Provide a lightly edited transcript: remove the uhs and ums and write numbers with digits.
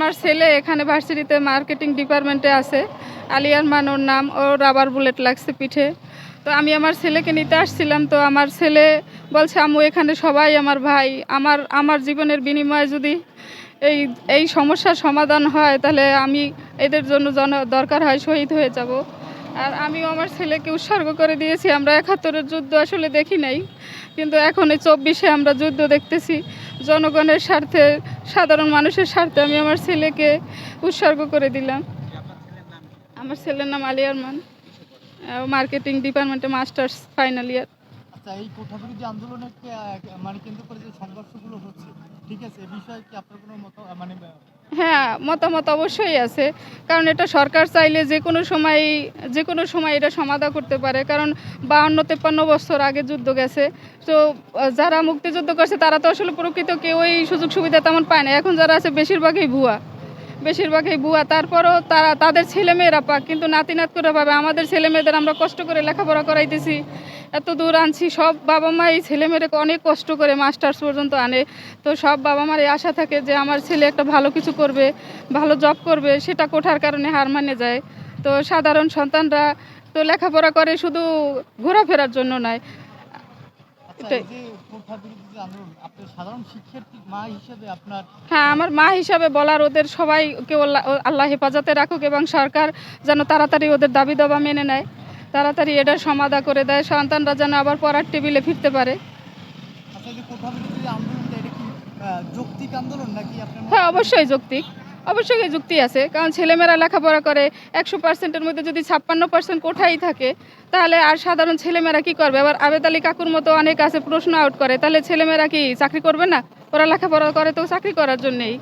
আমার ছেলে এখানে ভার্সিটিতে মার্কেটিং ডিপার্টমেন্টে আছে। আলী আরমান ওর নাম। ওর রাবার বুলেট লাগছে পিঠে। তো আমি আমার ছেলেকে নিতে আসছিলাম। তো আমার ছেলে বলছে, আম্মু এখানে সবাই আমার ভাই। আমার আমার জীবনের বিনিময়ে যদি এই এই সমস্যার সমাধান হয়, তাহলে আমি এদের জন্য দরকার হয় শহীদ হয়ে যাব। আর আমিও আমার ছেলেকে উৎসর্গ করে দিয়েছি। আমরা ৭১-এর যুদ্ধ আসলে দেখি নাই, কিন্তু এখন এই ২৪-এ আমরা যুদ্ধ দেখতেছি। জনগণের স্বার্থে, সাধারণ মানুষের স্বার্থে আমি আমার ছেলেকে উৎসর্গ করে দিলাম। আমার ছেলের নাম আলী আরমান, মার্কেটিং ডিপার্টমেন্টে মাস্টার্স ফাইনাল ইয়ার। আচ্ছা, এই কোঠাবিরোধী আন্দোলনের মানে কেন্দ্র করে যে সংঘর্ষগুলো হচ্ছে, ঠিক আছে, এ বিষয়ে কি আপনার কোনো হ্যাঁ, মতামত অবশ্যই আছে। কারণ এটা সরকার চাইলে যে কোনো সময় এটা সমাধা করতে পারে। কারণ ৫২-৫৩ বছর আগে যুদ্ধ গেছে। তো যারা মুক্তিযুদ্ধ করছে তারা তো আসলে প্রকৃত কেউই সুযোগ সুবিধা তেমন পায় না। এখন যারা আছে বেশিরভাগই ভুয়া। তারপরও তাদের ছেলেমেয়েরা পাক, কিন্তু নাতি-নাত করে পাবে। আমাদের ছেলেমেয়েদের আমরা কষ্ট করে লেখাপড়া করাইতেছি, এত দূর আনছি। সব বাবা মা এই ছেলেমেয়েকে অনেক কষ্ট করে মাস্টার্স পর্যন্ত আনে। তো সব বাবা মার এই আশা থাকে যে আমার ছেলে একটা ভালো কিছু করবে, ভালো জব করবে, সেটা কোঠার কারণে হার মানে যায়। তো সাধারণ সন্তানরা তো লেখাপড়া করে শুধু ঘোরাফেরার জন্য নয়। এটাই। হ্যাঁ, আমার মা হিসাবে বলার, ওদের সবাইকে আল্লাহ হেফাজতে রাখুক এবং সরকার যেন তাড়াতাড়ি ওদের দাবি দাবা মেনে নেয়, তাড়াতাড়ি এটার সমাধা করে দেয়, সন্তানরা যেন আবার পড়ার টেবিলে ফিরতে পারে। হ্যাঁ, অবশ্যই যৌক্তিক। অবশ্যই যুক্তি আছে। কারণ ছেলেমেয়েরা লেখাপড়া করে, ১০০%-এর মধ্যে যদি ৫৬% কোঠাই থাকে, তাহলে আর সাধারণ ছেলেমেয়েরা কি করবে? আবার আবেদ আলী কাকুর মতো অনেক আছে প্রশ্ন আউট করে, তাহলে ছেলেমেয়েরা কি চাকরি করবে না? ওরা লেখাপড়া করে তো চাকরি করার জন্যেই।